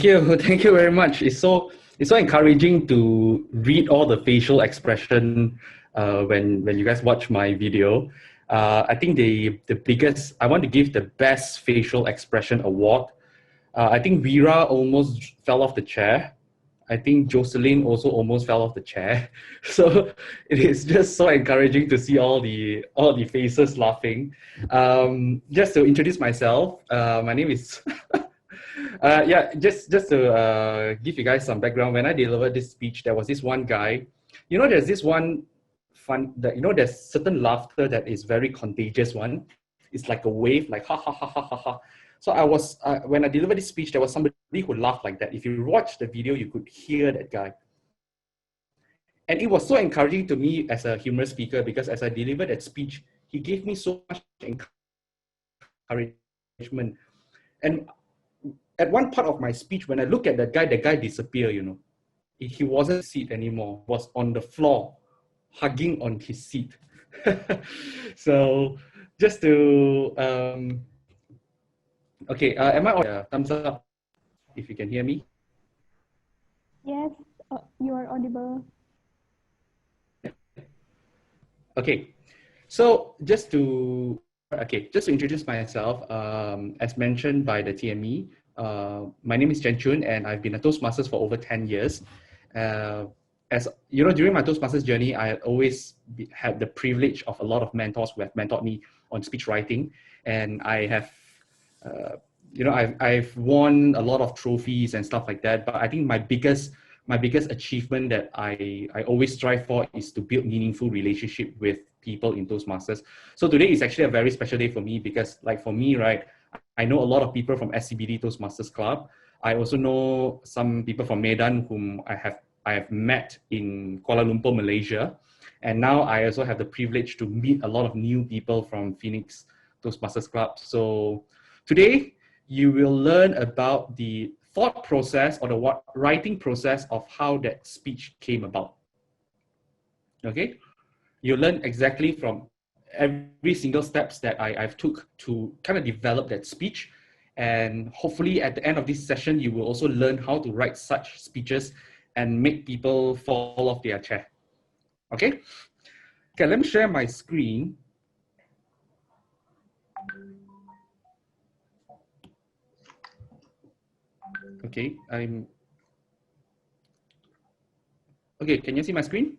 you, thank you very much. It's so encouraging to read all the facial expression when you guys watch my video. I think the biggest I want to give the best facial expression award. I think Vera almost fell off the chair. I think Jocelyn also almost fell off the chair. So it is just so encouraging to see all the faces laughing. Just to introduce myself, my name is yeah, just to give you guys some background. When I delivered this speech, there was this one guy. There's this one there's certain laughter that is very contagious one. It's like a wave, like ha ha ha ha ha ha. So when I delivered this speech, there was somebody who laughed like that. If you watch the video, you could hear that guy. And it was so encouraging to me as a humorous speaker, because as I delivered that speech, he gave me so much encouragement. And at one part of my speech, when I look at that guy, the guy disappeared, He wasn't seat anymore, was on the floor, hugging on his seat. So just to, okay, am I on? Thumbs up if you can hear me. Yes, you are audible. Okay, so just to introduce myself, as mentioned by the TME, my name is Chen Chun, and I've been a Toastmasters for over 10 years. As you know, during my Toastmasters journey, I always had the privilege of a lot of mentors who have mentored me on speech writing, and I have, I've won a lot of trophies and stuff like that. But I think my biggest achievement that I always strive for is to build meaningful relationship with people in Toastmasters. So today is actually a very special day for me, because like for me, right, I know a lot of people from SCBD Toastmasters Club. I also know some people from Medan whom I have met in Kuala Lumpur, Malaysia. And now I also have the privilege to meet a lot of new people from Phoenix Toastmasters Club. So today you will learn about the thought process or the writing process of how that speech came about. Okay, you learn exactly from every single steps that I've took to kind of develop that speech. And hopefully at the end of this session, you will also learn how to write such speeches and make people fall off their chair. Okay, let me share my screen. Okay, okay, can you see my screen?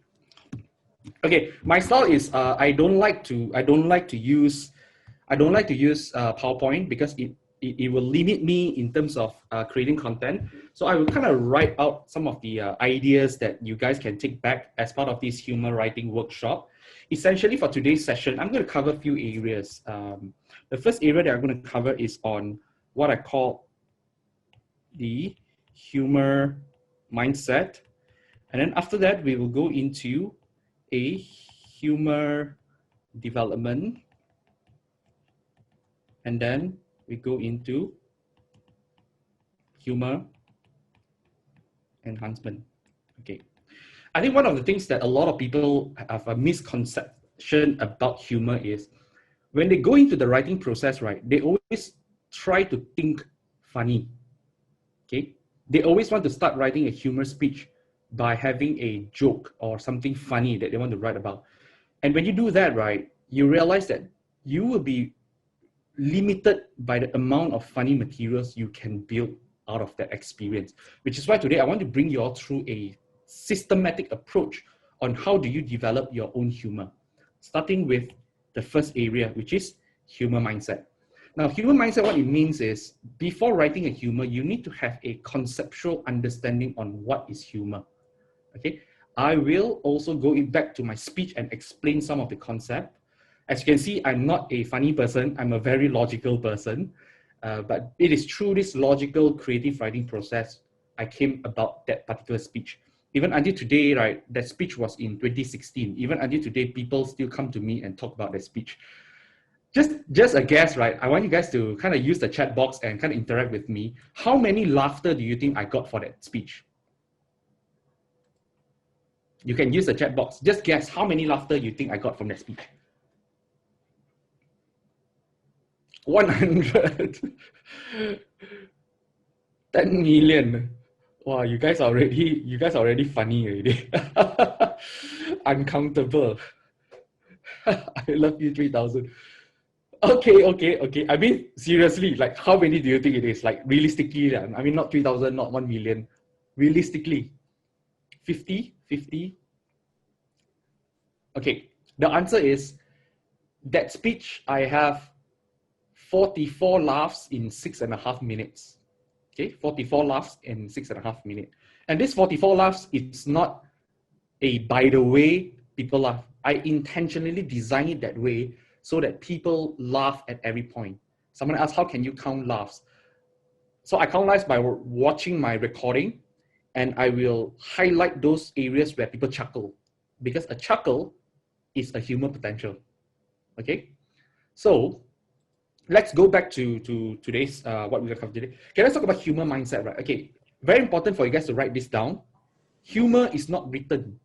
Okay, my style is I don't like to use PowerPoint, because it will limit me in terms of creating content. So I will kind of write out some of the ideas that you guys can take back as part of this humor writing workshop. Essentially, for today's session, I'm going to cover a few areas. The first area that I'm going to cover is on what I call the humor mindset. And then after that, we will go into a humor development. And then we go into humor enhancement. Okay. I think one of the things that a lot of people have a misconception about humor is when they go into the writing process, right, they always try to think funny. Okay. They always want to start writing a humor speech by having a joke or something funny that they want to write about. And when you do that, right, you realize that you will be limited by the amount of funny materials you can build out of that experience, which is why today I want to bring you all through a systematic approach on how do you develop your own humor, starting with the first area, which is humor mindset. Now, humor mindset, what it means is before writing a humor, you need to have a conceptual understanding on what is humor. Okay, I will also go back to my speech and explain some of the concept. As you can see, I'm not a funny person. I'm a very logical person. But it is through this logical creative writing process I came about that particular speech. Even until today, right, that speech was in 2016. Even until today, people still come to me and talk about that speech. Just a guess, right? I want you guys to kind of use the chat box and kind of interact with me. How many laughter do you think I got for that speech? You can use the chat box. Just guess how many laughter you think I got from that speech. 100. 10 million. Wow, you guys are already funny already. Uncountable. I love you 3,000. Okay. I mean, seriously, like how many do you think it is? Like realistically, I mean, not 3,000, not 1 million. Realistically, 50, 50. Okay, the answer is that speech I have 44 laughs in 6.5 minutes. Okay, 44 laughs in 6.5 minutes. And this 44 laughs, it's not a by the way people laugh. I intentionally design it that way so that people laugh at every point. Someone asked, how can you count laughs? So I count laughs by watching my recording, and I will highlight those areas where people chuckle, because a chuckle is a humor potential. Okay, so let's go back to today's what we're going to cover today. Okay, let's talk about humor mindset, right? Okay, very important for you guys to write this down. Humor is not written.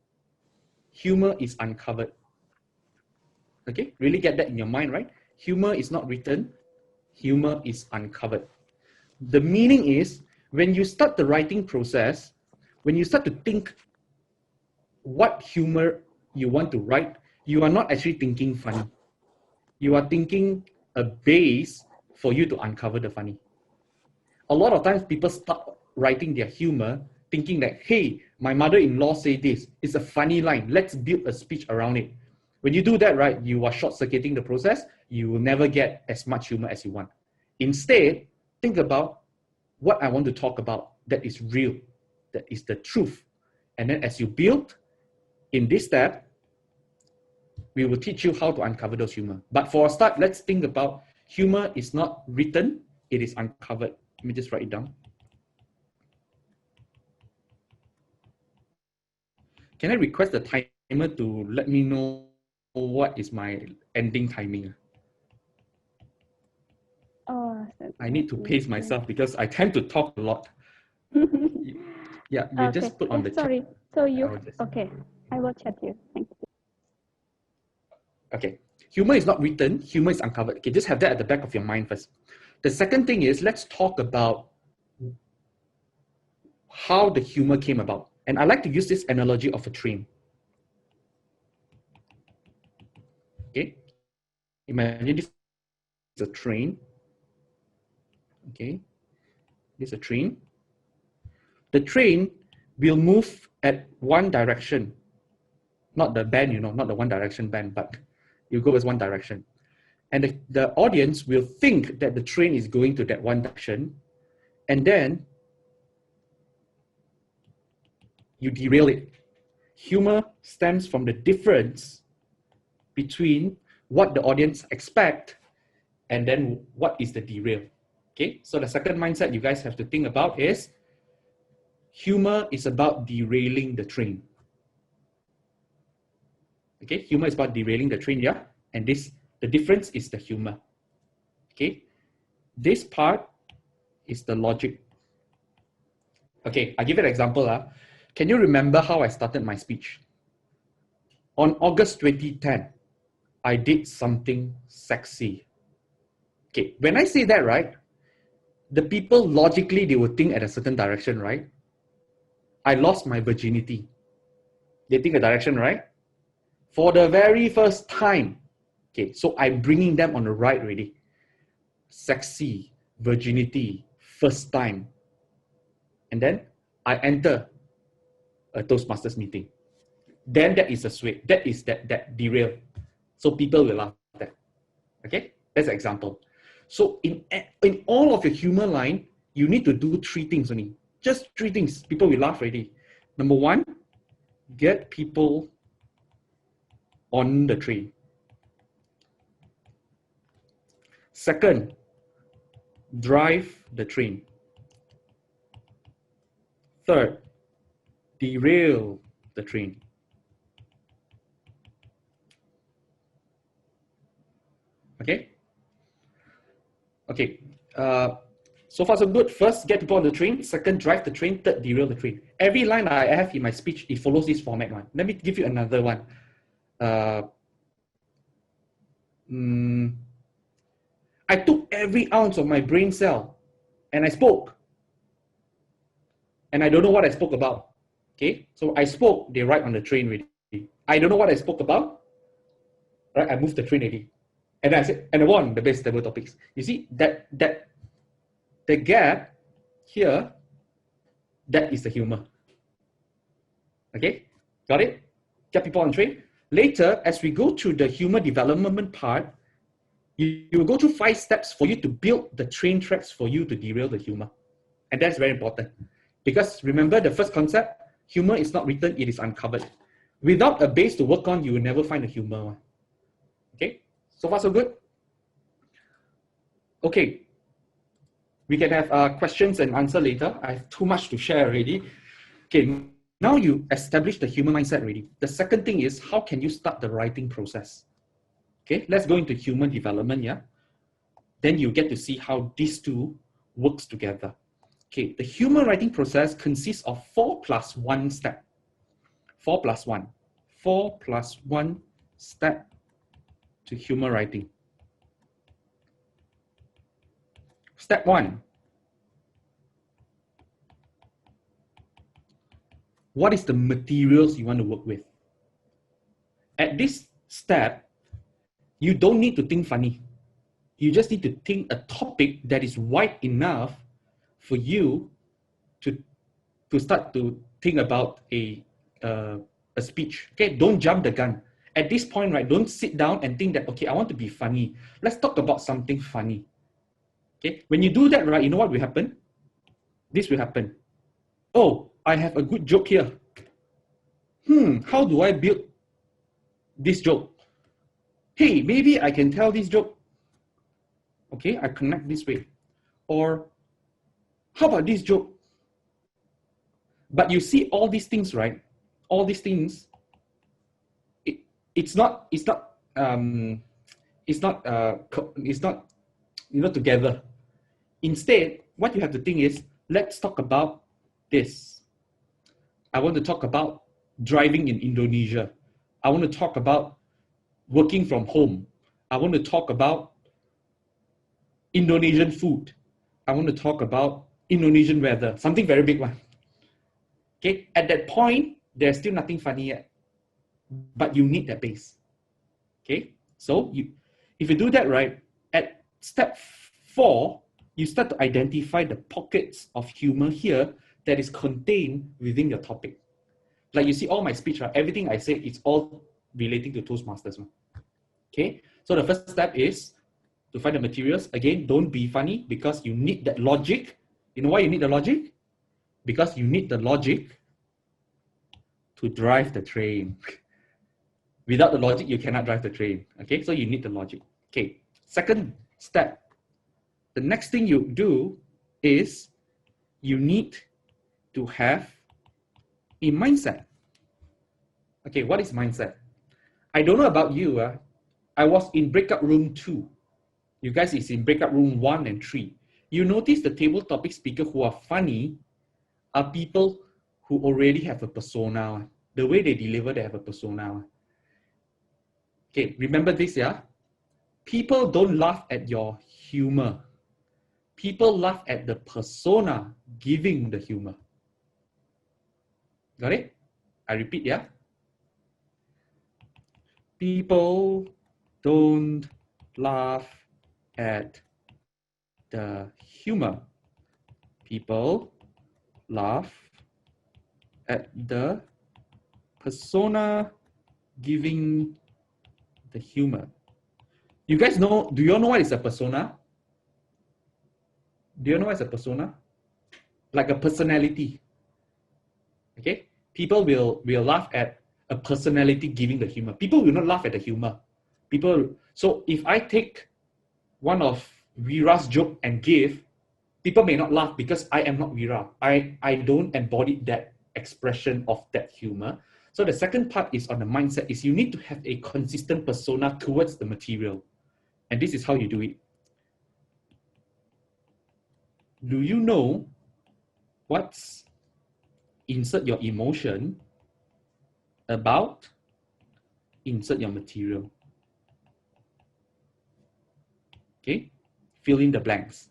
Humor is uncovered. Okay, really get that in your mind, right? Humor is not written. Humor is uncovered. The meaning is when you start the writing process, when you start to think what humor you want to write, you are not actually thinking funny. You are thinking a base for you to uncover the funny. A lot of times people start writing their humor thinking that, hey, my mother-in-law said this. It's a funny line. Let's build a speech around it. When you do that, right, you are short-circuiting the process. You will never get as much humor as you want. Instead, think about what I want to talk about that is real, that is the truth. And then as you build in this step, we will teach you how to uncover those humor. But for a start, let's think about humor is not written, it is uncovered. Let me just write it down. Can I request the timer to let me know what is my ending timing? Oh, I need to pace myself because I tend to talk a lot. Yeah, you okay. just put on the Sorry. chat. So you Just... okay? I will chat you. Thank you. Okay, humor is not written. Humor is uncovered. Okay, just have that at the back of your mind first. The second thing is let's talk about how the humor came about. And I like to use this analogy of a train. Okay, imagine this is a train. Okay, this is a train. The train will move at one direction, not the band, not the one direction band, but you go as one direction. And the audience will think that the train is going to that one direction, and then you derail it. Humor stems from the difference between what the audience expect and then what is the derail. Okay, so the second mindset you guys have to think about is humor is about derailing the train. Okay, humor is about derailing the train, yeah? And the difference is the humor. Okay, this part is the logic. Okay, I'll give you an example. Can you remember how I started my speech? On August 2010, I did something sexy. Okay, when I say that, right, the people logically, they will think at a certain direction, right? I lost my virginity. They think a direction, right? For the very first time. Okay, so I'm bringing them on the right already. Sexy, virginity, first time. And then I enter a Toastmasters meeting. Then that is a sway. That is that derail. So people will laugh at that. Okay, that's an example. So in all of your humor line, you need to do three things only. Just three things. People will laugh already. Number one, get people on the train. Second, drive the train. Third, derail the train. Okay? Okay. So far so good. First, get people on the train. Second, drive the train. Third, derail the train. Every line I have in my speech, it follows this format one. Let me give you another one. I took every ounce of my brain cell and I spoke. and I don't know what I spoke about. Okay, so I spoke, they write on the train already. I don't know what I spoke about, right? I moved the train already. And I said, and I won the best table topics. You see, the gap here, that is the humor. Okay, got it? Get people on train. Later, as we go through the humor development part, you will go through 5 steps for you to build the train tracks for you to derail the humor. And that's very important. Because remember the first concept, humor is not written, it is uncovered. Without a base to work on, you will never find a humor. Okay, so far so good? Okay, we can have questions and answer later. I have too much to share already. Okay, now you establish the human mindset already. The second thing is, how can you start the writing process? Okay, let's go into human development, yeah? Then you get to see how these two works together. Okay, the human writing process consists of 4+1 step. 4+1. 4+1 step to human writing. Step 1. What is the materials you want to work with? At this step, you don't need to think funny. You just need to think a topic that is wide enough for you to start to think about a speech. Okay, don't jump the gun. At this point, right, don't sit down and think that, okay, I want to be funny. Let's talk about something funny. Okay, when you do that, right, you know what will happen? This will happen. Oh, I have a good joke here. How do I build this joke? Hey, maybe I can tell this joke. Okay, I connect this way. Or how about this joke? But you see all these things, right? All these things, it's not together. Instead, what you have to think is, let's talk about this. I want to talk about driving in Indonesia. I want to talk about working from home. I want to talk about Indonesian food. I want to talk about Indonesian weather, something very big one. Okay, at that point, there's still nothing funny yet, but you need that base. Okay, so if you do that right, at step 4, you start to identify the pockets of humor here that is contained within your topic. Like you see all my speech, right? Everything I say, it's all relating to Toastmasters. Okay, so the first step is to find the materials. Again, don't be funny because you need that logic. You know why you need the logic? Because you need the logic to drive the train. Without the logic, you cannot drive the train. Okay, so you need the logic. Okay, second step. The next thing you do is you need to have a mindset. Okay, what is mindset? I don't know about you. I was in breakout room 2. You guys is in breakout room 1 and 3. You notice the table topic speaker who are funny are people who already have a persona. The way they deliver, they have a persona. Okay, remember this, yeah? People don't laugh at your humor. People laugh at the persona giving the humor. Got it? I repeat, yeah? People don't laugh at the humor. People laugh at the persona giving the humor. You guys know, do you all know what is a persona? Do you know what is a persona? Like a personality. Okay? People will laugh at a personality giving the humor. People will not laugh at the humor. So if I take one of Vira's joke and give, people may not laugh because I am not Vira. I don't embody that expression of that humor. So the second part is on the mindset, is you need to have a consistent persona towards the material. And this is how you do it. Do you know what's insert your emotion about insert your material? Okay, fill in the blanks.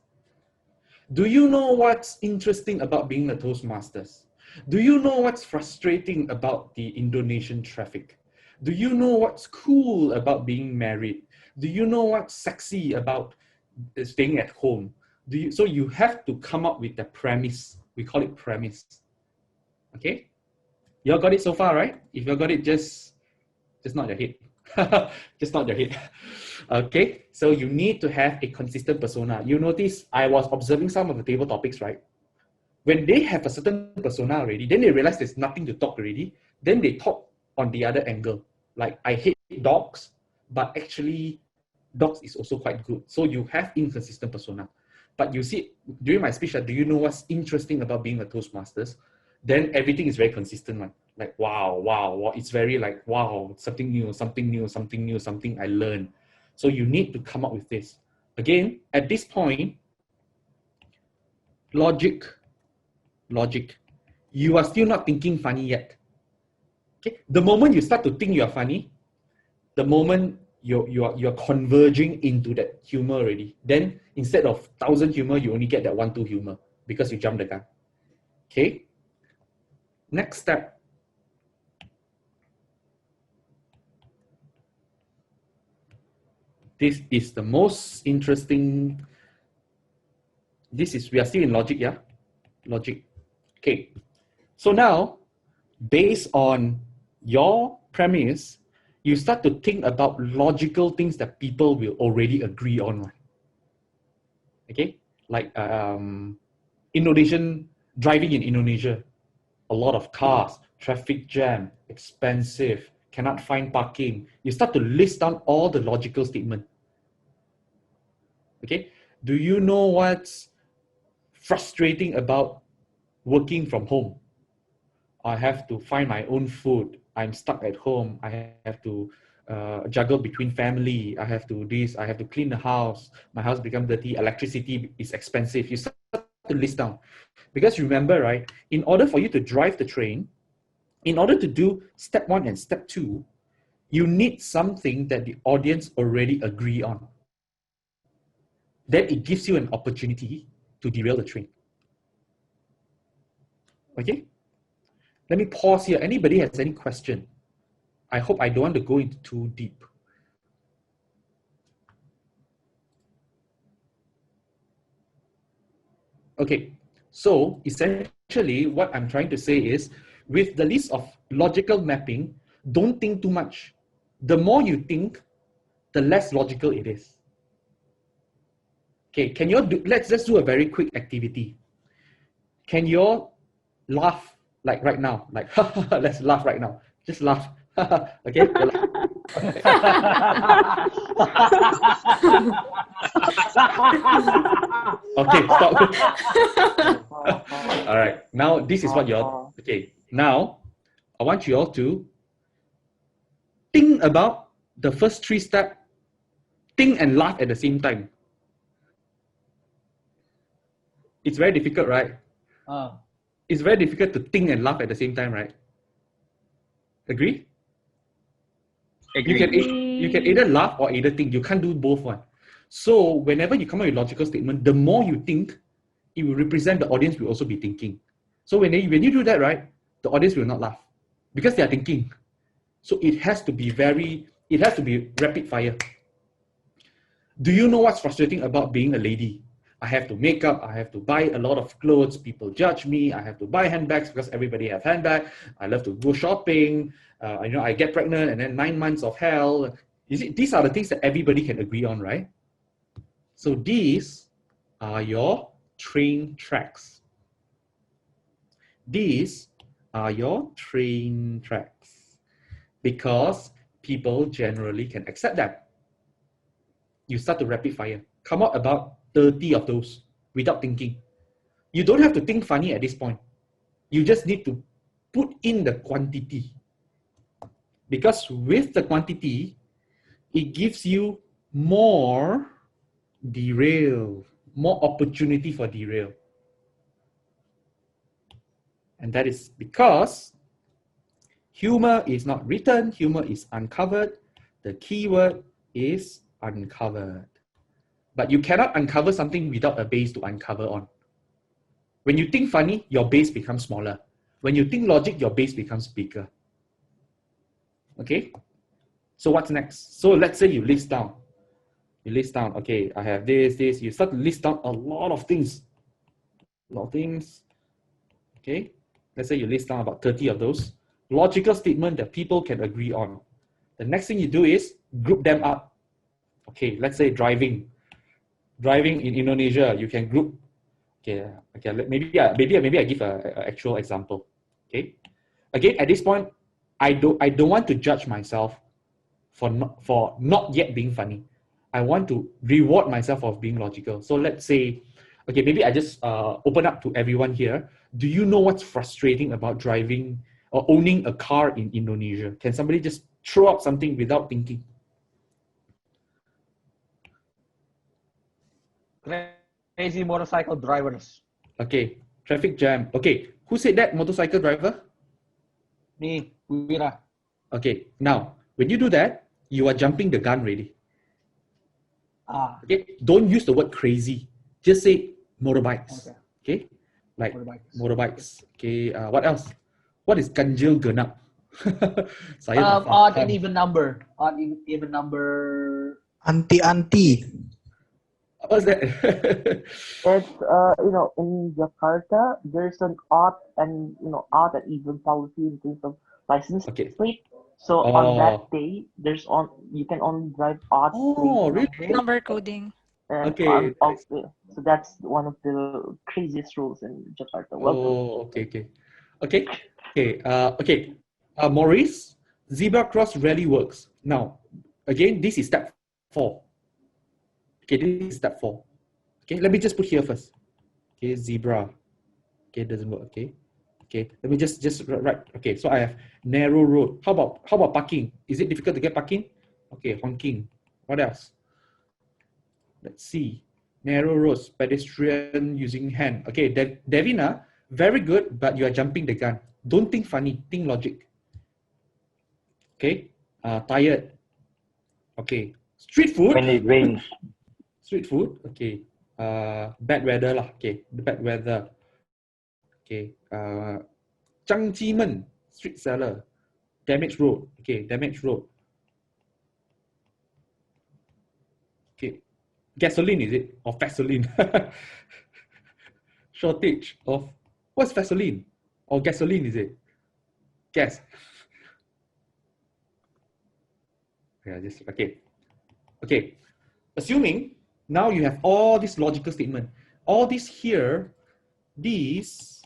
Do you know what's interesting about being a Toastmasters? Do you know what's frustrating about the Indonesian traffic? Do you know what's cool about being married? Do you know what's sexy about staying at home? So you have to come up with the premise. We call it premise. Okay? You all got it so far, right? If you all got it, just nod your head. Just nod your head. Okay, so you need to have a consistent persona. You notice I was observing some of the table topics, right? When they have a certain persona already, then they realize there's nothing to talk already. Then they talk on the other angle. Like, I hate dogs, but actually dogs is also quite good. So you have inconsistent persona. But you see, during my speech, do you know what's interesting about being a Toastmasters? Then everything is very consistent, right? Like, wow. It's very like, wow, something new, something I learned. So you need to come up with this. Again, at this point, logic. You are still not thinking funny yet. Okay? The moment you start to think you are funny, the moment you're converging into that humor already. Then instead of 1,000 humor, you only get that 1-2 humor because you jump the gun. Okay? Next step. This is the most interesting. We are still in logic, yeah? Logic. Okay. So now, based on your premise, you start to think about logical things that people will already agree on. Okay? Like driving in Indonesia, a lot of cars, traffic jam, expensive, cannot find parking. You start to list down all the logical statements. Okay? Do you know what's frustrating about working from home? I have to find my own food. I'm stuck at home. I have to juggle between family. I have to this. I have to clean the house. My house becomes dirty. Electricity is expensive. You start to list down. Because remember, right, in order for you to drive the train, in order to do step 1 and step 2, you need something that the audience already agree on. Then it gives you an opportunity to derail the train. Okay? Let me pause here. Anybody has any question? I hope I don't want to go into too deep. Okay, so essentially what I'm trying to say is, with the list of logical mapping, don't think too much. The more you think, the less logical it is. Okay, can you let's just do a very quick activity. Can you laugh like right now? Like, let's laugh right now. Just laugh. Okay? Okay, stop. All right, now this is what you're, okay, now I want you all to think about the first 3 steps, think and laugh at the same time. It's very difficult, right? It's very difficult to think and laugh at the same time, right? Agree? You can either laugh or either think. You can't do both one. So whenever you come up with a logical statement, the more you think, it will represent the audience will also be thinking. So when you do that, right, the audience will not laugh because they are thinking. So it has to be rapid fire. Do you know what's frustrating about being a lady? I have to make up, I have to buy a lot of clothes, people judge me, I have to buy handbags because everybody has handbags. I love to go shopping, I get pregnant and then 9 months of hell. You see, these are the things that everybody can agree on, right? So these are your train tracks. These are your train tracks because people generally can accept that. You start to rapid fire. Come out about 30 of those without thinking. You don't have to think funny at this point. You just need to put in the quantity. Because with the quantity, it gives you more derail, more opportunity for derail. And that is because humor is not written, humor is uncovered. The keyword is uncovered. But you cannot uncover something without a base to uncover on. When you think funny, your base becomes smaller. When you think logic, your base becomes bigger. Okay? So what's next? So let's say you list down. You list down, okay, I have this. You start to list down a lot of things. A lot of things. Okay? Let's say you list down about 30 of those. Logical statement that people can agree on. The next thing you do is group them up. Okay, let's say driving. Driving in Indonesia, you can group. Okay, maybe I give an actual example. Okay, again at this point, I don't want to judge myself for not yet being funny. I want to reward myself for being logical. So let's say, okay, maybe I just open up to everyone here. Do you know what's frustrating about driving or owning a car in Indonesia? Can somebody just throw out something without thinking? Crazy motorcycle drivers. Okay, traffic jam. Okay, who said that? Motorcycle driver? Me, Wira. Okay, now when you do that, you are jumping the gun already. Okay, don't use the word crazy. Just say motorbikes. Okay, like motorbikes. Okay, what else? What is ganjil genap? Odd and even number. Odd and even number. Anti-anti. What's that? It's in Jakarta there's an odd and odd and even policy in terms of license plate. So on that day you can only drive odd plate really? Number coding. Okay. So that's one of the craziest rules in Jakarta. Okay. Maurice, zebra cross rarely works. Now, again, this is step 4. Okay, this is step 4. Okay, let me just put here first. Okay, zebra. Okay, doesn't work. Okay, let me just write. Okay, so I have narrow road. How about parking? Is it difficult to get parking? Okay, honking. What else? Let's see. Narrow roads, pedestrian using hand. Okay, Devina, very good, but you are jumping the gun. Don't think funny, think logic. Okay, tired. Okay, street food. When it rains. Street food. Okay, bad weather lah. Okay, the bad weather. Okay, Zhang Jimen, street seller. Damaged road. Okay, damaged road. Okay, gasoline is it or gasoline? Shortage of what's gasoline or gasoline is it? Gas. Yeah, just okay. Assuming now you have all this logical statement, all this here, these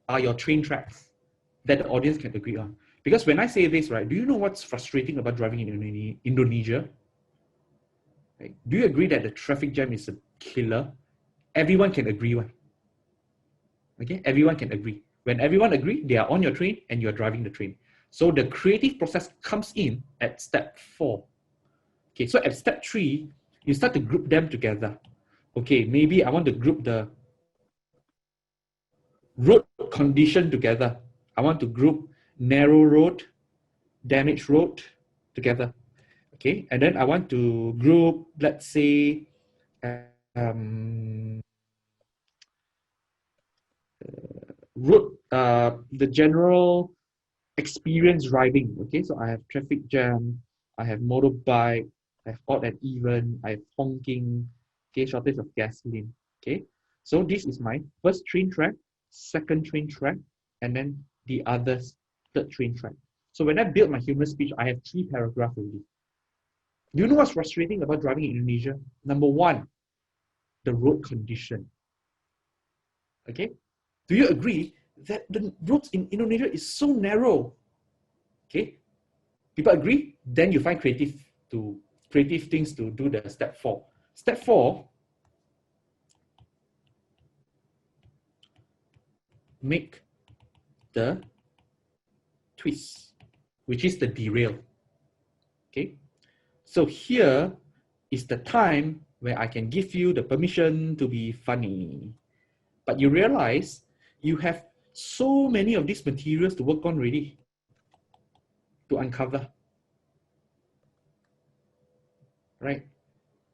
are your train tracks that the audience can agree on. Because when I say this, right, do you know what's frustrating about driving in Indonesia? Right? Do you agree that the traffic jam is a killer? Everyone can agree, right? Okay, everyone can agree. When everyone agree, they are on your train and you're driving the train. So the creative process comes in at step 4. Okay, so at step 3, you start to group them together. Okay, maybe I want to group the road condition together. I want to group narrow road, damaged road together. Okay, and then I want to group, let's say, the general experience driving. Okay, so I have traffic jam, I have motorbike, I have odd and even, I have honking, okay, shortage of gasoline. Okay, so this is my first train track, second train track, and then the others, third train track. So when I build my human speech, I have 3 paragraphs already. Do you know what's frustrating about driving in Indonesia? Number 1, the road condition. Okay, do you agree that the roads in Indonesia is so narrow? Okay, people agree? Then you find creative things to do the step 4. Step 4, make the twist, which is the derail. Okay, so here is the time where I can give you the permission to be funny. But you realize you have so many of these materials to work on already, to uncover. Right?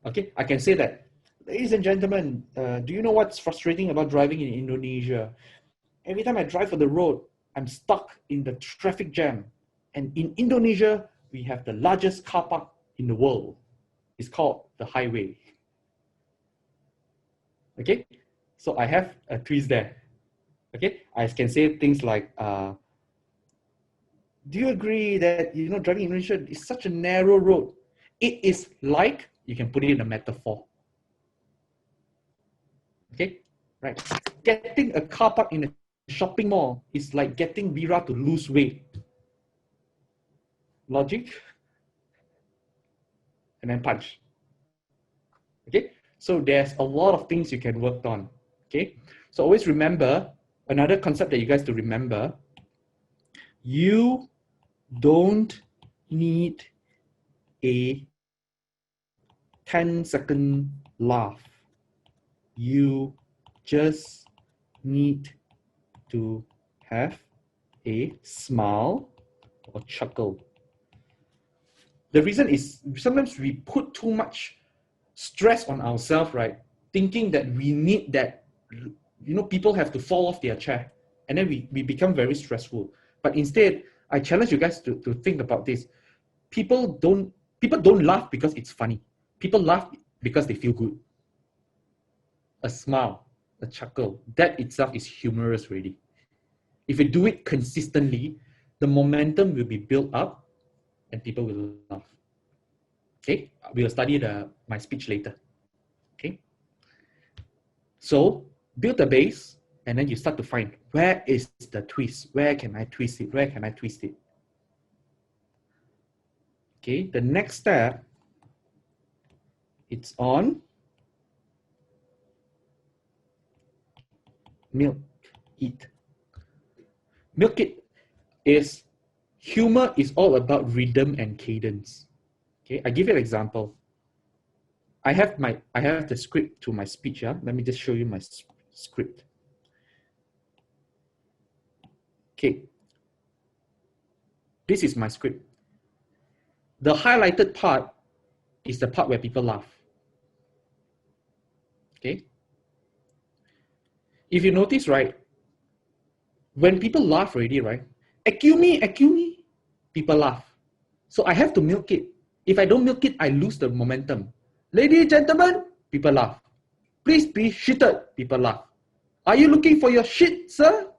Okay, I can say that Ladies and gentlemen, do you know what's frustrating about driving in Indonesia? Every time I drive on the road, I'm stuck in the traffic jam. And in Indonesia, we have the largest car park in the world. It's called the highway. Okay, so I have a twist there. Okay, I can say things like, do you agree that driving in Indonesia is such a narrow road? It is like, you can put it in a metaphor. Okay, right. Getting a car park in a shopping mall is like getting Vira to lose weight. Logic? And then punch. Okay, so there's a lot of things you can work on. Okay, so always remember, another concept that you guys to remember, you don't need a 10-second laugh. You just need to have a smile or chuckle. The reason is sometimes we put too much stress on ourselves, right? Thinking that we need that, people have to fall off their chair. And then we become very stressful. But instead, I challenge you guys to think about this. People don't laugh because it's funny. People laugh because they feel good. A smile, a chuckle, that itself is humorous already. If you do it consistently, the momentum will be built up and people will laugh. Okay, we'll study my speech later. Okay, so build the base and then you start to find, where is the twist? Where can I twist it? Where can I twist it? Okay, the next step, it's on milk it. Milk it is, humor is all about rhythm and cadence. Okay, I give you an example. I have the script to my speech. Yeah? Let me just show you my script. Okay, this is my script. The highlighted part is the part where people laugh. Okay, if you notice, right, when people laugh already, right, accuse me, people laugh. So I have to milk it. If I don't milk it, I lose the momentum. Ladies and gentlemen, people laugh. Please be shitted, people laugh. Are you looking for your shit, sir?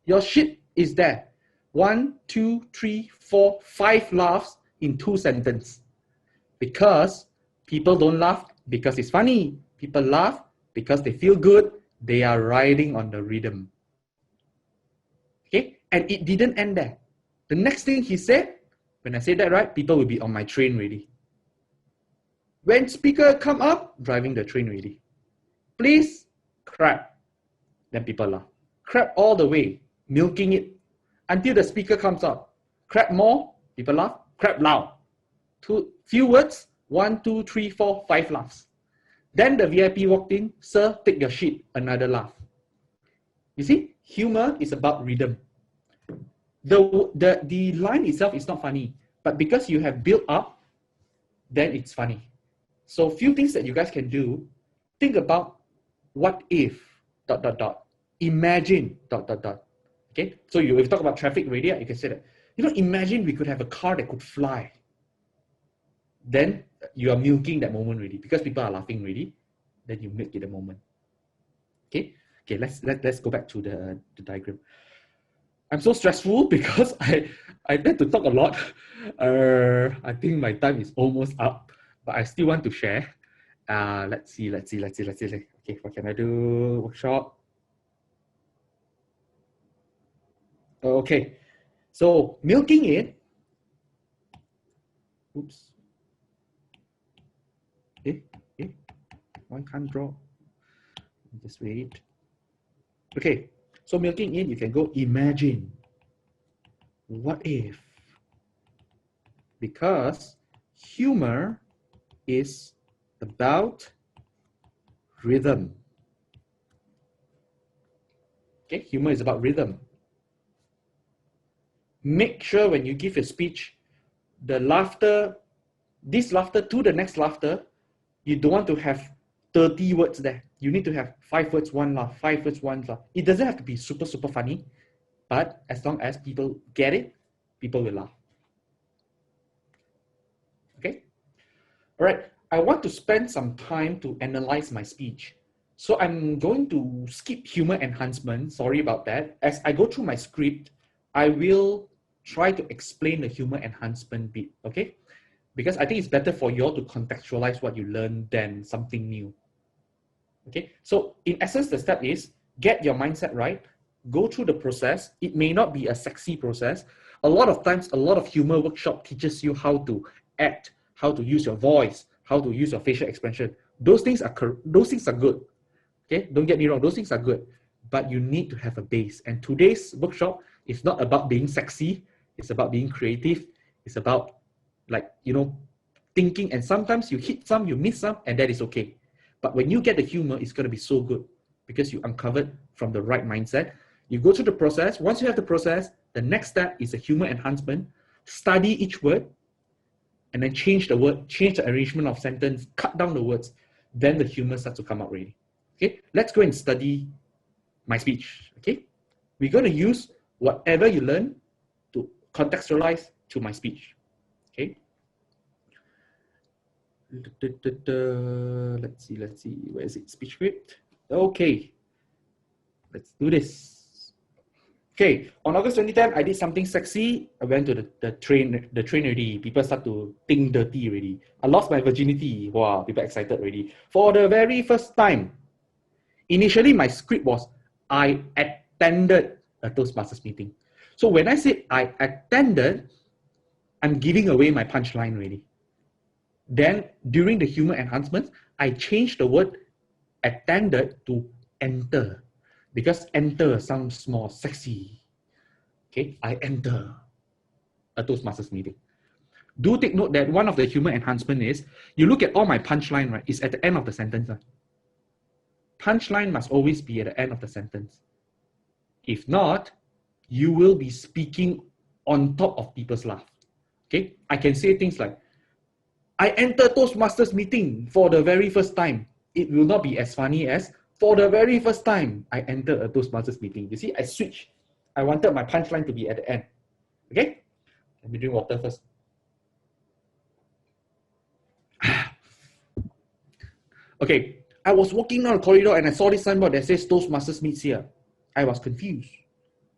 Your shit is there. 1, 2, 3, 4, 5 laughs in 2 sentences. Because people don't laugh because it's funny. People laugh because they feel good. They are riding on the rhythm. Okay, and it didn't end there. The next thing he said, when I say that, right, people will be on my train ready. When speaker come up, driving the train ready. Please, clap. Then people laugh. Clap all the way, milking it until the speaker comes up. Clap more, people laugh. Clap loud. Few words, 1, 2, 3, 4, 5 laughs. Then the VIP walked in, sir, take your shit, another laugh. You see, humor is about rhythm. The line itself is not funny, but because you have built up, then it's funny. So few things that you guys can do, think about what if, ... Imagine, ... Okay, so if you talk about traffic radio, you can say that, imagine we could have a car that could fly. Then you are milking that moment already because people are laughing already. Then you milk it the moment. Okay, let's go back to the diagram. I'm so stressful because I tend to talk a lot. I think my time is almost up, but I still want to share. Let's see. Okay, what can I do? Workshop. Okay, so milking it. Oops. One can't draw. Just wait. Okay, so milking in, you can go imagine. What if? Because humor is about rhythm. Okay, humor is about rhythm. Make sure when you give a speech, the laughter, this laughter to the next laughter, you don't want to have 30 words there. You need to have 5 words, 1 laugh, 5 words, 1 laugh. It doesn't have to be super, super funny, but as long as people get it, people will laugh. Okay? All right. I want to spend some time to analyze my speech. So I'm going to skip humor enhancement. Sorry about that. As I go through my script, I will try to explain the humor enhancement bit, okay? Because I think it's better for you all to contextualize what you learn than something new. Okay, so in essence, the step is get your mindset right, go through the process. It may not be a sexy process. A lot of times, a lot of humor workshop teaches you how to act, how to use your voice, how to use your facial expression. Those things are good. Okay, don't get me wrong, those things are good, but you need to have a base. And today's workshop is not about being sexy. It's about being creative. It's about, like, you know, thinking. And sometimes you hit some, you miss some, and that is okay. But when you get the humor, it's going to be so good because you uncovered from the right mindset. You go through the process. Once you have the process, the next step is a humor enhancement. Study each word and then change the word, change the arrangement of sentence, cut down the words. Then the humor starts to come out really. Okay, let's go and study my speech. Okay, we're going to use whatever you learn to contextualize to my speech. Okay. Let's see, where is it? Speech script. Okay, let's do this. Okay, on August 2010, I did something sexy. I went to the train already. People start to think dirty already. I lost my virginity. Wow, people excited already. For the very first time. Initially, my script was, I attended a Toastmasters meeting. So when I say I attended, I'm giving away my punchline already. Then during the humor enhancements, I changed the word attended to enter, because enter sounds more sexy. Okay, I enter a Toastmasters meeting. Do take note that one of the humor enhancement is, you look at all my punchline, right? It's at the end of the sentence. Punchline must always be at the end of the sentence. If not, you will be speaking on top of people's laugh. Okay, I can say things like, I entered Toastmasters meeting for the very first time. It will not be as funny as, for the very first time, I entered a Toastmasters meeting. You see, I switched. I wanted my punchline to be at the end. Okay? Let me drink water first. Okay, I was walking down the corridor and I saw this signboard that says Toastmasters meets here. I was confused.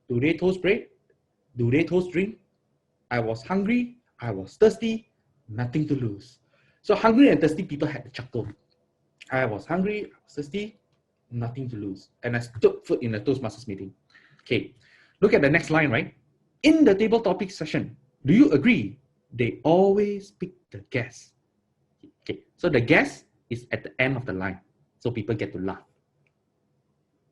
Do they toast bread? Do they toast drink? I was hungry. I was thirsty. Nothing to lose. So hungry and thirsty people had a chuckle. I was hungry, I was thirsty, nothing to lose. And I stood foot in a Toastmasters meeting. Okay, look at the next line, right? In the table topic session, do you agree? They always pick the guest. Okay, so the guest is at the end of the line, so people get to laugh.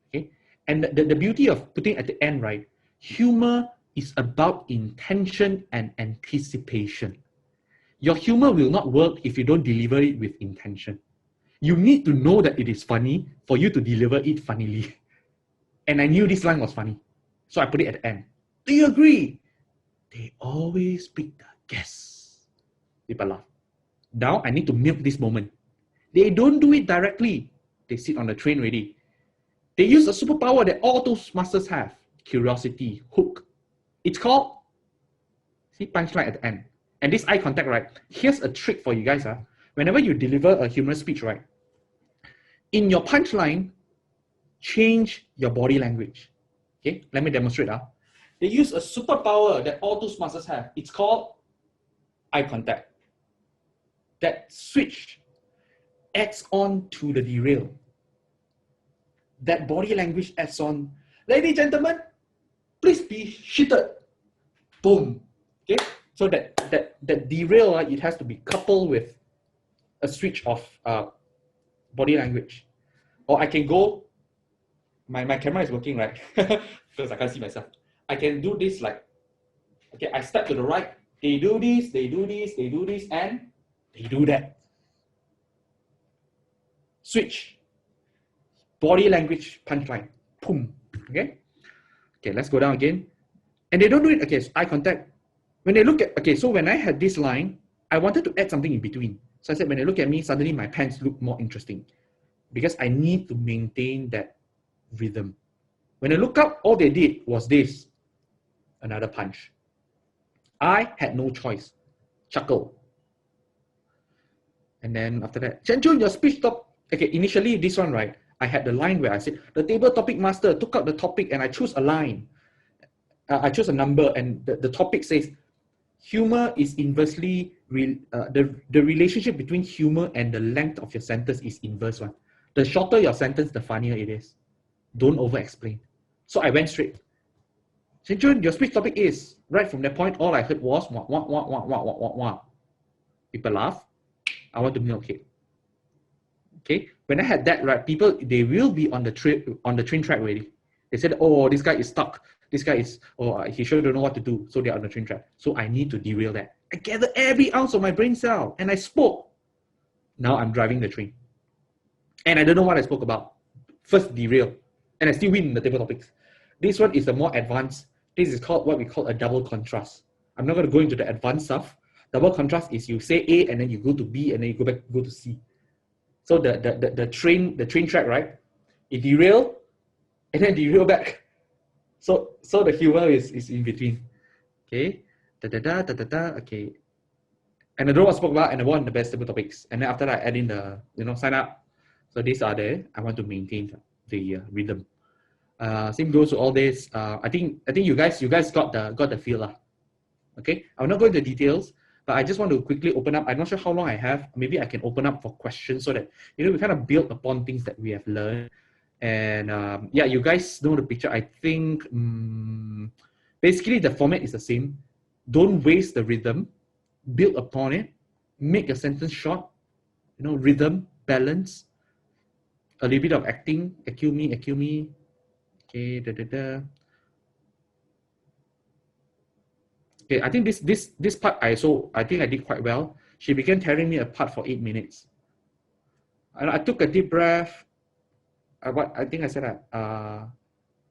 Okay, and the beauty of putting at the end, right? Humor is about intention and anticipation. Your humor will not work if you don't deliver it with intention. You need to know that it is funny for you to deliver it funnily. And I knew this line was funny, so I put it at the end. Do you agree? They always pick the guests. People laugh. Now I need to milk this moment. They don't do it directly. They sit on the train ready. They use a superpower that all Toastmasters have. Curiosity, hook. It's called, see, punchline at the end. And this eye contact, right? Here's a trick for you guys. Whenever you deliver a humorous speech, right? In your punchline, change your body language. Okay, let me demonstrate. They use a superpower that all Toastmasters have. It's called eye contact. That switch adds on to the derail. That body language adds on. Ladies and gentlemen, please be seated. Boom. Okay, so that derail, it has to be coupled with a switch of body language. Or I can go, my camera is working, right? Because I can't see myself. I can do this like, okay, I step to the right, they do this, they do this, they do this, and they do that. Switch. Body language punchline. Boom. Okay? Okay, let's go down again. And they don't do it, okay, so eye contact. When they look at, okay, so when I had this line, I wanted to add something in between. So I said, when they look at me, suddenly my pants look more interesting. because I need to maintain that rhythm. When I look up, all they did was this, another punch. I had no choice. Chuckle. And then after that, Chen Chun, your speech top. Okay, initially this one, right? I had the line where I said, the table topic master took out the topic and I choose a line. I chose a number, and the topic says, humor is inversely, the relationship between humor and the length of your sentence is inverse one. The shorter your sentence, the funnier it is. Don't over-explain. So I went straight. Chen Chun, your speech topic is, right from that point, all I heard was, wah, wah, wah, wah, wah, wah, wah, wah. People laugh. I want to milk it. Okay, when I had that, right, people, they will be on the train track already. They said, oh, this guy is stuck. This guy is, oh, he sure don't know what to do. So they're on the train track. So I need to derail that. I gathered every ounce of my brain cell and I spoke. Now I'm driving the train. And I don't know what I spoke about. First derail. And I still win the table topics. This one is a more advanced. This is called what we call a double contrast. I'm not going to go into the advanced stuff. Double contrast is you say A and then you go to B and then you go to C. So the train track, right? It derail and then derail back. So the humor is in between. Okay. Okay. And I don't know what I spoke about, and I want the best table topics. And then after that, I add in the, sign up. So these are there. I want to maintain the rhythm. Same goes to all this. I think you guys got the feel lah. Okay. I'll not go into details, but I just want to quickly open up. I'm not sure how long I have. Maybe I can open up for questions so that we kind of build upon things that we have learned. And yeah, you guys know the picture. I think basically the format is the same. Don't waste the rhythm. Build upon it. Make your sentence short. Rhythm, balance. A little bit of acting. Accue me. Okay, Okay, I think this part I think I did quite well. She began tearing me apart for 8 minutes. And I took a deep breath. I think I said that.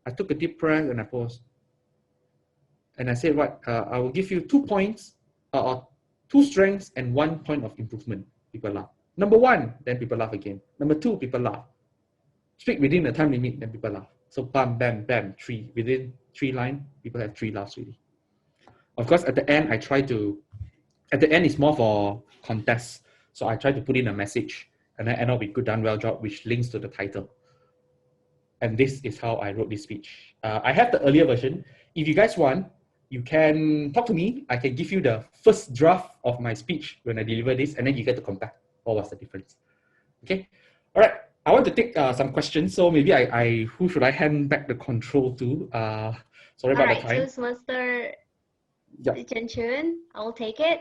I took a deep breath and I paused. And I said, I will give you 2 points, or 2 strengths and 1 point of improvement. People laugh. Number 1, then people laugh again. Number 2, people laugh. Speak within the time limit, then people laugh. So bam, bam, bam, 3. Within 3 lines, people have 3 laughs really. Of course, at the end, at the end it's more for contest. So I try to put in a message and I end up with good done well job, which links to the title. And this is how I wrote this speech. I have the earlier version. If you guys want, you can talk to me. I can give you the first draft of my speech when I deliver this, and then you get to compare what was the difference. Okay. All right. I want to take some questions. So maybe who should I hand back the control to? Sorry about the time. Toastmaster Chen Chun, I'll take it.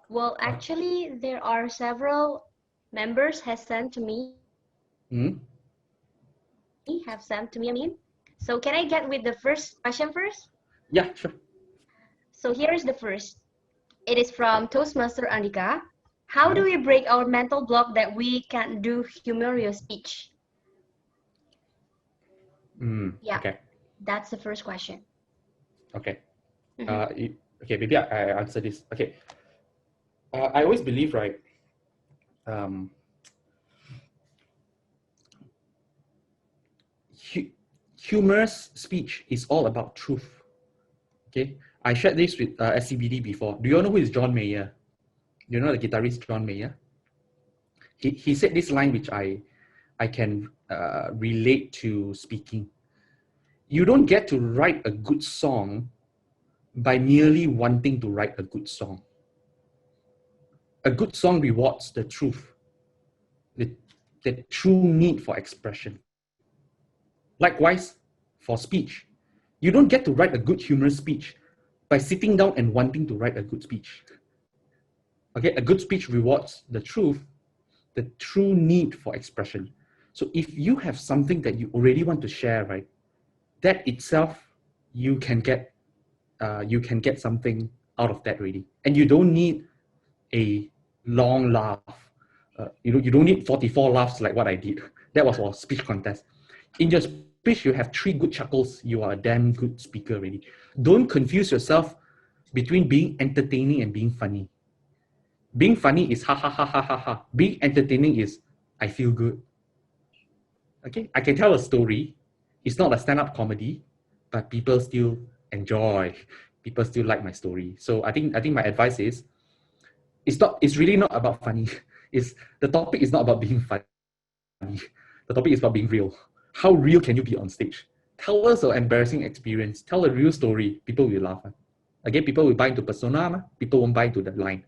Well, actually, there are several members have sent to me. So can I get with the first question first? Yeah, sure. So here is the first. It is from Toastmaster Andika. How do we break our mental block that we can't do humorous speech? Yeah, okay. That's the first question. Okay. Okay, maybe I answer this. Okay. I always believe, right? Humorous speech is all about truth. Okay, I shared this with SCBD before. Do you all know who is John Mayer? You know the guitarist John Mayer? He said this line which I can relate to speaking. You don't get to write a good song by merely wanting to write a good song. A good song rewards the truth, the true need for expression. Likewise, for speech, you don't get to write a good humorous speech by sitting down and wanting to write a good speech. Okay, a good speech rewards the truth, the true need for expression. So if you have something that you already want to share, right, that itself, you can get something out of that already. And you don't need a long laugh. You don't need 44 laughs like what I did. That was for a speech contest. In your speech, you have 3 good chuckles. You are a damn good speaker already. Don't confuse yourself between being entertaining and being funny. Being funny is ha ha ha ha ha ha. Being entertaining is I feel good. Okay, I can tell a story. It's not a stand-up comedy, but people still enjoy. People still like my story. So I think my advice is, it's really not about funny. The topic is not about being funny. The topic is about being real. How real can you be on stage? Tell us an embarrassing experience. Tell a real story. People will laugh. Again, people will buy into persona. People won't buy into the line.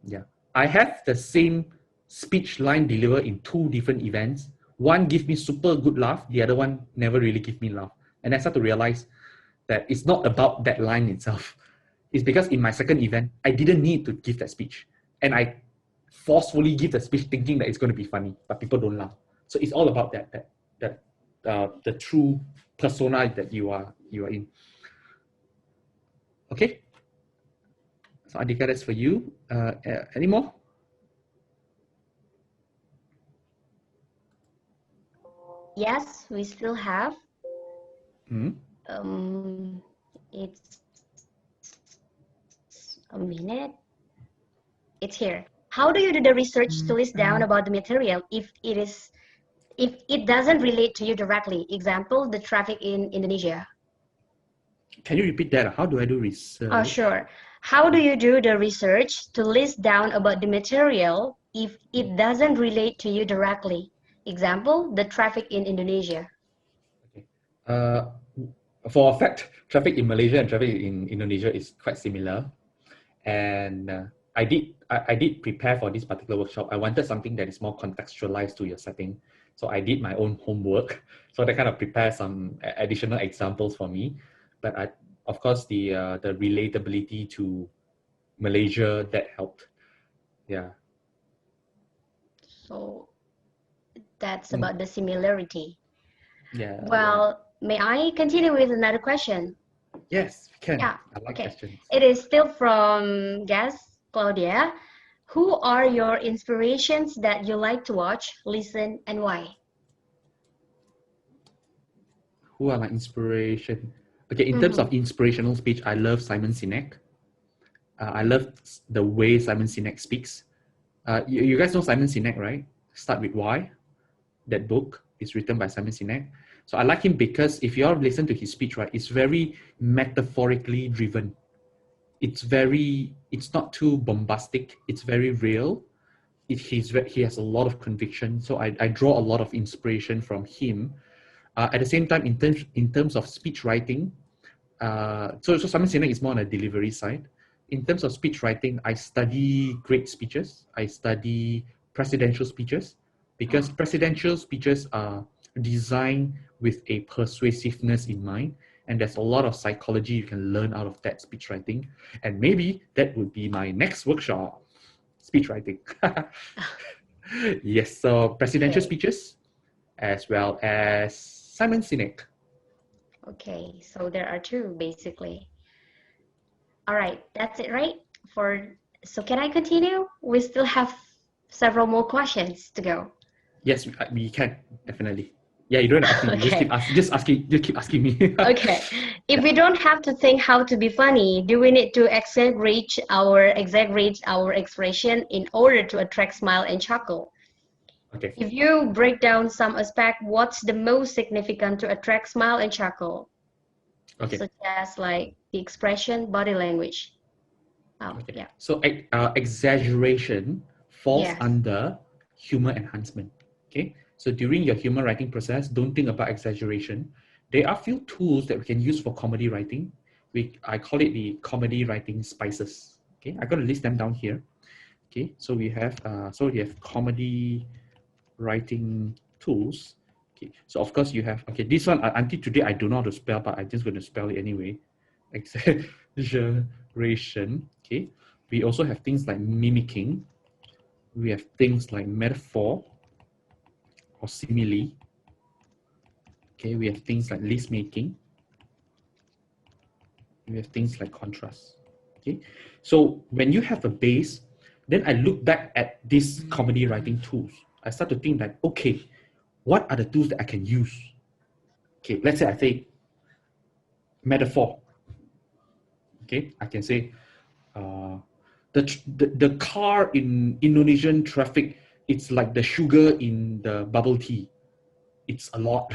Yeah. I have the same speech line delivered in 2 different events. One gives me super good laugh. The other one never really give me laugh. And I start to realize that it's not about that line itself. It's because in my second event, I didn't need to give that speech. And I forcefully give the speech thinking that it's going to be funny, but people don't laugh. So it's all about the true persona that you are in. Okay. So Andika, that's for you. Any more? Yes, we still have. Mm-hmm. It's a minute. It's here. How do you do the research to list down about the material if it doesn't relate to you directly? Example, the traffic in Indonesia. Can you repeat that? How do I do research? Oh, sure. How do you do the research to list down about the material if it doesn't relate to you directly? Example, the traffic in Indonesia. Okay. For a fact, traffic in Malaysia and traffic in Indonesia is quite similar. And I did prepare for this particular workshop. I wanted something that is more contextualized to your setting. So I did my own homework. So that kind of prepared some additional examples for me. But of course, the relatability to Malaysia, that helped. Yeah. So that's about the similarity. Yeah. Well, may I continue with another question? Yes, we can. Yeah. I like questions. It is still from guest Claudia. Who are your inspirations that you like to watch, listen, and why? Who are my inspiration? Okay, in terms of inspirational speech, I love Simon Sinek. I love the way Simon Sinek speaks. You guys know Simon Sinek, right? Start with Why. That book is written by Simon Sinek. So I like him because if you all listen to his speech, right, it's very metaphorically driven. It's not too bombastic. It's very real. He has a lot of conviction. So I draw a lot of inspiration from him. At the same time, in terms of speech writing, so Simon Sinek is more on the delivery side. In terms of speech writing, I study great speeches. I study presidential speeches because presidential speeches are designed with a persuasiveness in mind. And there's a lot of psychology you can learn out of that speech writing. And maybe that would be my next workshop, speech writing. Yes, so presidential speeches as well as Simon Sinek. Okay, so there are 2 basically. All right, that's it, right? So can I continue? We still have several more questions to go. Yes, we can, definitely. Yeah, you don't have to ask me. Okay. You just keep asking me. Okay. If we don't have to think how to be funny, do we need to exaggerate our expression in order to attract smile and chuckle? Okay. If you break down some aspect, what's the most significant to attract smile and chuckle? Okay. Such as like the expression, body language. Okay. Yeah. So exaggeration falls under humor enhancement. Okay. So during your humor writing process, don't think about exaggeration. There are few tools that we can use for comedy writing. I call it the comedy writing spices. Okay. I'm going to list them down here. Okay. So we have comedy writing tools. Okay. So of course you have, okay, this one until today I don't know how to spell, but I'm just going to spell it anyway. Exaggeration. Okay. We also have things like mimicking. We have things like metaphor or simile. Okay, we have things like list making. We have things like contrast. Okay, so when you have a base, then I look back at these comedy writing tools. I start to think that, okay, what are the tools that I can use? Okay, let's say I say metaphor. Okay, I can say the car in Indonesian traffic it's like the sugar in the bubble tea. It's a lot.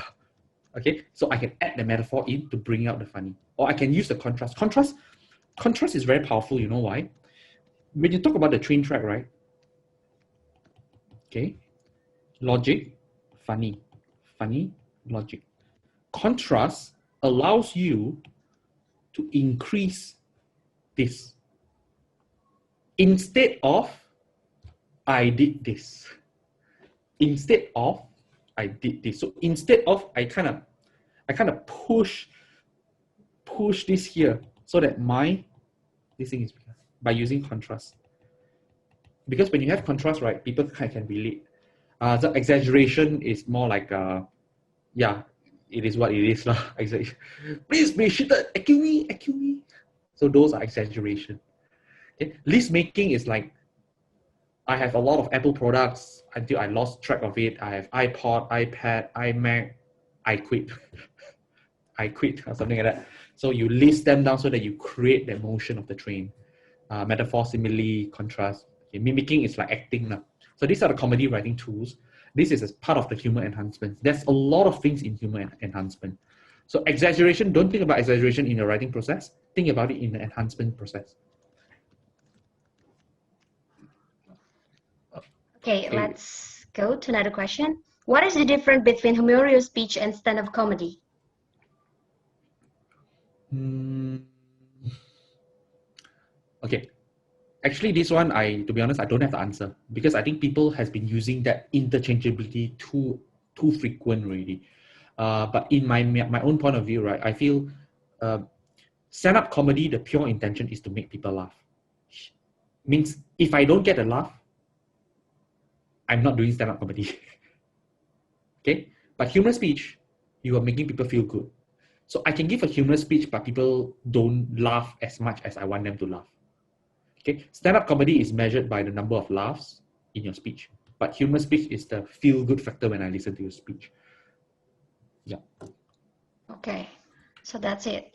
Okay, so I can add the metaphor in to bring out the funny. Or I can use the contrast. Contrast is very powerful. You know why? When you talk about the train track, right? Okay, logic, funny, logic. Contrast allows you to increase this. Instead of, I did this. Instead of, I did this. So instead of, I kind of push this here so that this thing is bigger by using contrast. Because when you have contrast, right, people can relate. The exaggeration is more like, yeah, it is what it is. Please be shitted, accuse me. So those are exaggeration. Okay? List making is like, I have a lot of Apple products until I lost track of it. I have iPod, iPad, iMac, I quit. I quit, or something like that. So you list them down so that you create the motion of the train. Metaphor, simile, contrast. Okay, mimicking is like acting. So these are the comedy writing tools. This is as part of the humor enhancement. There's a lot of things in humor enhancement. So exaggeration, don't think about exaggeration in your writing process. Think about it in the enhancement process. Okay, let's go to another question. What is the difference between humorous speech and stand-up comedy? Okay. Actually, this one, to be honest, I don't have the answer because I think people has been using that interchangeability too frequent already. But in my own point of view, right, I feel stand-up comedy, the pure intention is to make people laugh. Means if I don't get a laugh, I'm not doing stand-up comedy. Okay? But humorous speech, you are making people feel good. So I can give a humorous speech, but people don't laugh as much as I want them to laugh. Okay? Stand-up comedy is measured by the number of laughs in your speech. But humorous speech is the feel-good factor when I listen to your speech. Yeah. Okay, so that's it.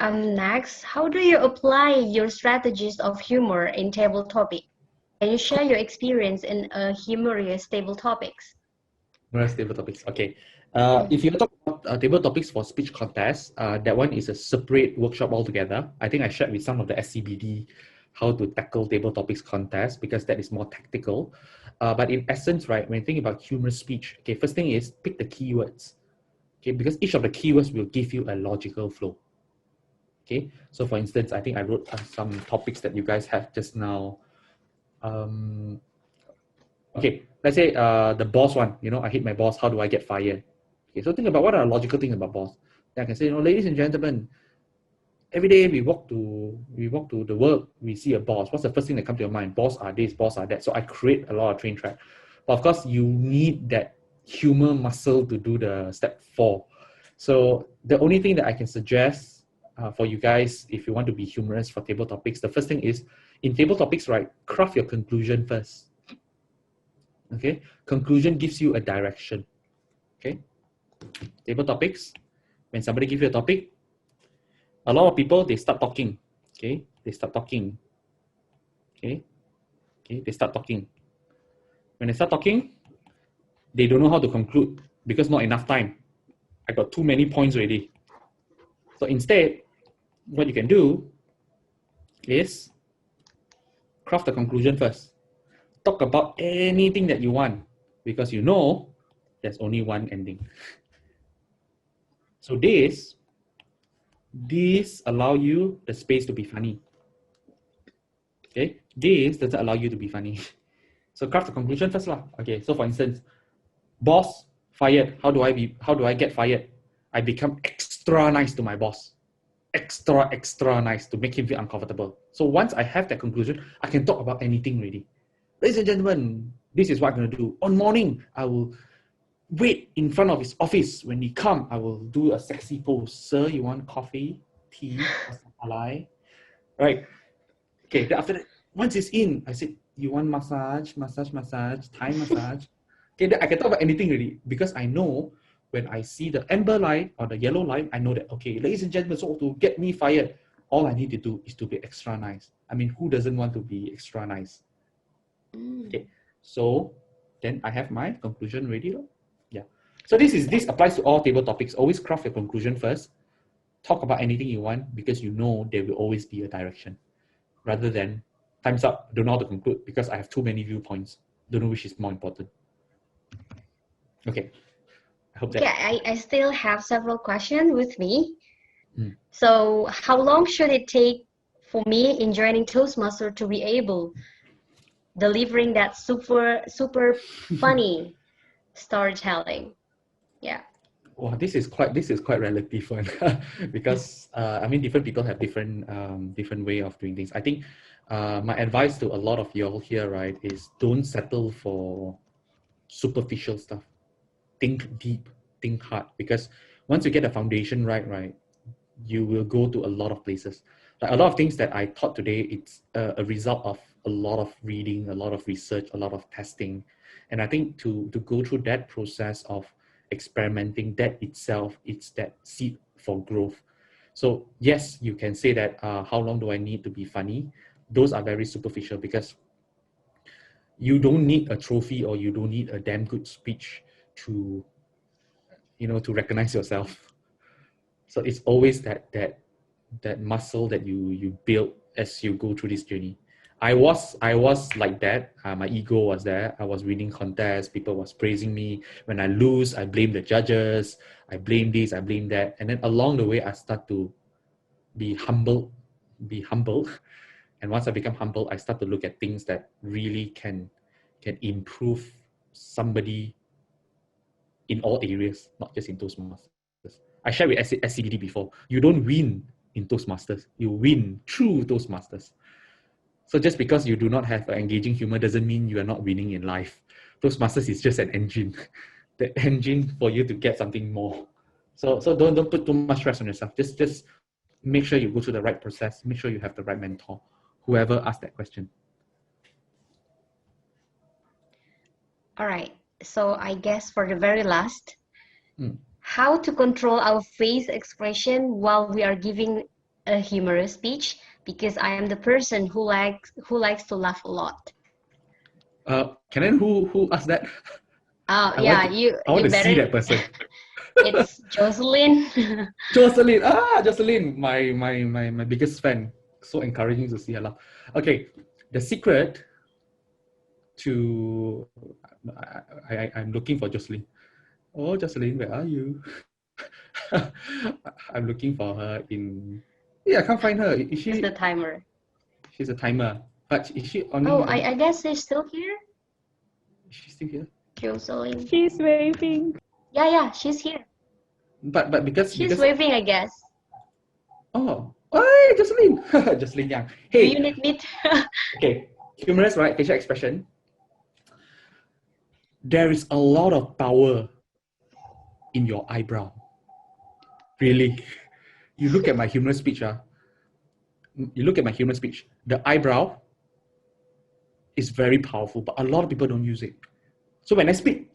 Next, how do you apply your strategies of humor in table topic? Can you share your experience in humorous table topics? Humorous table topics. Okay. If you talk about table topics for speech contests, that one is a separate workshop altogether. I think I shared with some of the SCBD how to tackle table topics contest because that is more tactical. But in essence, right, when you think about humorous speech, okay, first thing is pick the keywords. Okay, because each of the keywords will give you a logical flow. Okay, so for instance, I think I wrote some topics that you guys have just now. Okay, let's say the boss one, I hate my boss, how do I get fired? Okay, so think about what are the logical things about boss. Then I can say, ladies and gentlemen, every day we walk to the work, we see a boss. What's the first thing that comes to your mind? Boss are this, boss are that. So I create a lot of train track. But of course, you need that humor muscle to do the step 4. So the only thing that I can suggest for you guys, if you want to be humorous for table topics, the first thing is, in table topics, right, craft your conclusion first. Okay, conclusion gives you a direction. Okay, table topics, when somebody gives you a topic, a lot of people, they start talking. Okay, they start talking. Okay, they start talking. When they start talking, they don't know how to conclude because not enough time. I got too many points already. So instead, what you can do is craft the conclusion first. Talk about anything that you want because you know there's only one ending. So this allow you the space to be funny. Okay, this doesn't allow you to be funny. So craft the conclusion first lah. Okay, so for instance, boss fired. How do I get fired? I become extra nice to my boss. Extra nice to make him feel uncomfortable. So once I have that conclusion, I can talk about anything really. Ladies and gentlemen, this is what I'm going to do. On morning, I will wait in front of his office. When he come, I will do a sexy pose. Sir, you want coffee, tea, alai? Right. Okay, then after that, once he's in, I said, you want massage, Thai massage? Okay, then I can talk about anything really because I know when I see the amber line or the yellow line, I know that, okay, ladies and gentlemen, so to get me fired, all I need to do is to be extra nice. I mean, who doesn't want to be extra nice? Okay, so then I have my conclusion ready. Yeah. So this applies to all table topics. Always craft your conclusion first. Talk about anything you want because you know there will always be a direction, rather than time's up, don't know how to conclude because I have too many viewpoints. Don't know which is more important. Okay. I hope that. Okay, I still have several questions with me. So how long should it take for me in joining Toastmaster to be able delivering that super funny storytelling? Yeah. Well, this is quite relative one because I mean different people have different way of doing things. I think my advice to a lot of y'all here, right, is don't settle for superficial stuff. Think deep, think hard, because once you get a foundation right, you will go to a lot of places. Like a lot of things that I taught today, it's a result of a lot of reading, a lot of research, a lot of testing. And I think to go through that process of experimenting, that itself, it's that seed for growth. So yes, you can say that how long do I need to be funny? Those are very superficial, because you don't need a trophy or you don't need a damn good speech to, to recognize yourself. So it's always that muscle that you build as you go through this journey. I was like that. My ego was there. I was winning contests. People was praising me. When I lose, I blame the judges. I blame this. I blame that. And then along the way, I start to be humble. And once I become humble, I start to look at things that really can improve somebody in all areas, not just in Toastmasters. I shared with SCBD before. You don't win in Toastmasters. You win through Toastmasters. So just because you do not have an engaging humor doesn't mean you are not winning in life. Toastmasters is just an engine. The engine for you to get something more. So don't put too much stress on yourself. Just make sure you go through the right process. Make sure you have the right mentor, whoever asked that question. All right. So I guess for the very last, how to control our face expression while we are giving a humorous speech, because I am the person who likes to laugh a lot. Can I who asked that? You I want to better see that person. It's Jocelyn. Jocelyn, my biggest fan. So encouraging to see her laugh. Okay, the secret to I'm looking for Jocelyn. Oh, Jocelyn, where are you? I'm looking for her in. Yeah, I can't find her. Is she? It's the timer. She's a timer. But is she on? Oh, I guess she's still here. Is she still here? Jocelyn. She's waving. Yeah, she's here. But because she's waving, I guess. Oh, hey, Jocelyn. Jocelyn Yang. Hey. Do you need me? Okay, humorous, right? Facial expression. There is a lot of power in your eyebrow. Really. You look at my humorous speech. The eyebrow is very powerful, but a lot of people don't use it. So when I speak,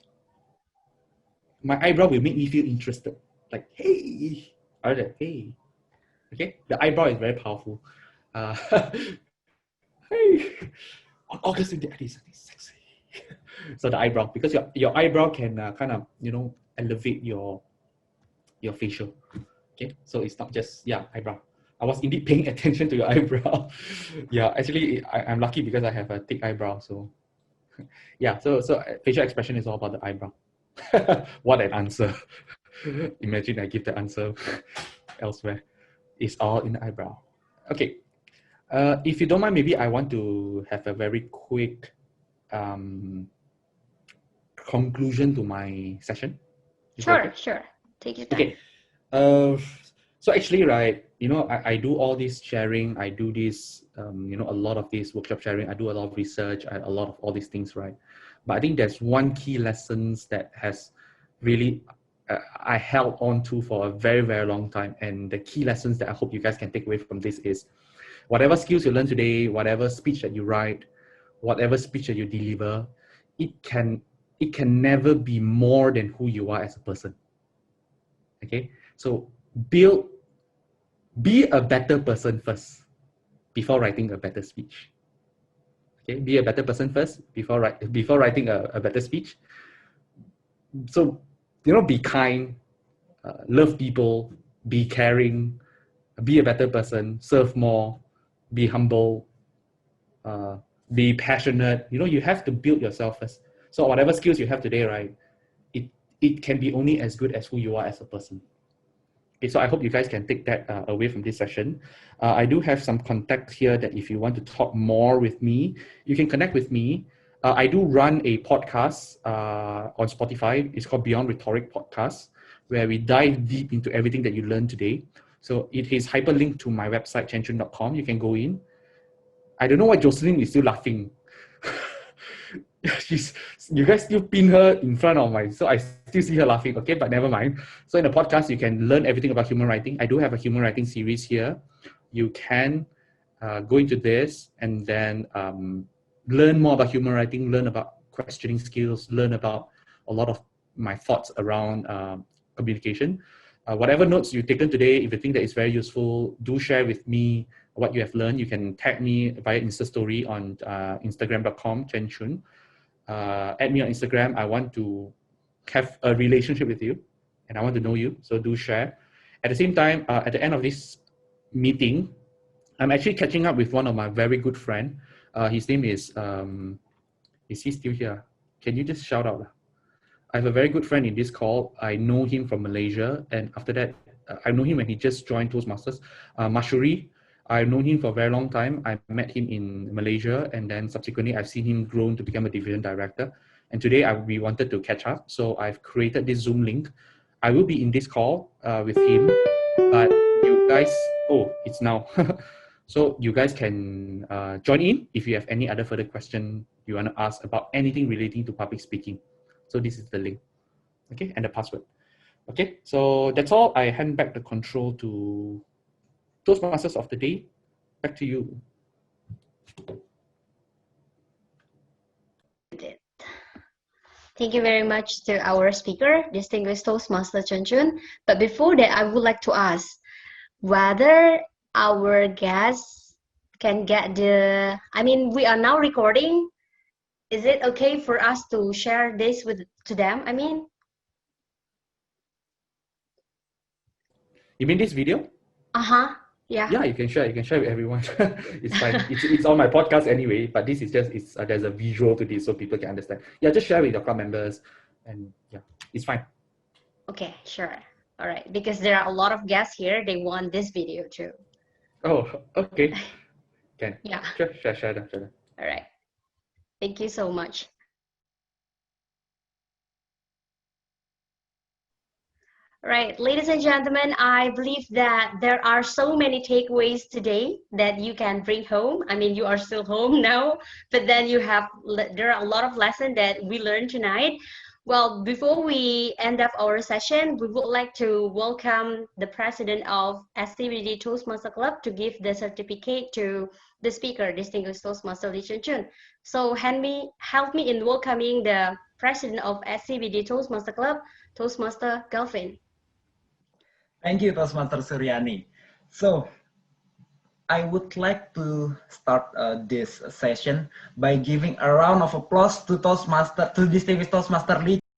my eyebrow will make me feel interested. Like, hey. Hey. Okay? The eyebrow is very powerful. Hey. On August 20th, I did something sexy. So the eyebrow, because your eyebrow can kind of, elevate your facial. Okay, so it's not just eyebrow. I was indeed paying attention to your eyebrow. Actually, I'm lucky because I have a thick eyebrow. So so facial expression is all about the eyebrow. What an answer! Imagine I give the answer elsewhere. It's all in the eyebrow. Okay, if you don't mind, maybe I want to have a very quick conclusion to my session. Sure. Take your time. Okay. So actually, right, I do all this sharing. I do this, a lot of this workshop sharing. I do a lot of research, a lot of all these things, right? But I think there's one key lessons that has really, I held on to for a very, very long time. And the key lessons that I hope you guys can take away from this is, whatever skills you learn today, whatever speech that you write, whatever speech that you deliver, it can never be more than who you are as a person. Okay, so be a better person first before writing a better speech. Okay, be a better person first before writing a better speech. So, be kind, love people, be caring, be a better person, serve more, be humble, be passionate. You have to build yourself first. So whatever skills you have today, right, it can be only as good as who you are as a person. Okay, so I hope you guys can take that away from this session. I do have some contacts here that if you want to talk more with me, you can connect with me. I do run a podcast on Spotify. It's called Beyond Rhetoric Podcast, where we dive deep into everything that you learned today. So it is hyperlinked to my website, chenchun.com. You can go in. I don't know why Jocelyn is still laughing. You guys still pin her in front of so I still see her laughing, okay, but never mind. So in the podcast, you can learn everything about human writing. I do have a human writing series here. You can go into this and then learn more about human writing, learn about questioning skills, learn about a lot of my thoughts around communication. Whatever notes you've taken today, if you think that it's very useful, do share with me what you have learned. You can tag me via Insta story on Instagram.com, chenchun. Add me on Instagram. I want to have a relationship with you and I want to know you. So do share. At the same time, at the end of this meeting, I'm actually catching up with one of my very good friend. His name is he still here? Can you just shout out? I have a very good friend in this call. I know him from Malaysia. And after that, I know him when he just joined Toastmasters. Mashuri, I've known him for a very long time. I met him in Malaysia, and then subsequently I've seen him grow to become a division director. And today we wanted to catch up. So I've created this Zoom link. I will be in this call with him, but you guys, it's now. So you guys can join in if you have any other further question you want to ask about anything relating to public speaking. So this is the link, okay, and the password. Okay, so that's all. I hand back the control to Toastmasters of the day. Back to you. Thank you very much to our speaker, distinguished Toastmaster Chenchun. But before that, I would like to ask whether our guests can get we are now recording. Is it okay for us to share this to them? You mean this video? Yeah. Yeah, you can share with everyone. It's fine. It's on my podcast anyway, but this is just there's a visual to this so people can understand. Yeah, just share with your club members, and yeah, it's fine. Okay, sure. All right, because there are a lot of guests here. They want this video too. Oh, okay. Can. Yeah. Sure. Share. All right. Thank you so much. Right, ladies and gentlemen, I believe that there are so many takeaways today that you can bring home. You are still home now, but then there are a lot of lessons that we learned tonight. Well, before we end up our session, we would like to welcome the president of SCBD Toastmaster Club to give the certificate to the speaker, distinguished Toastmaster Lee Chun. So help me in welcoming the president of SCBD Toastmaster Club, Toastmaster Galvin. Thank you, Toastmaster Suryani. So, I would like to start this session by giving a round of applause to distinguished Toastmaster Lee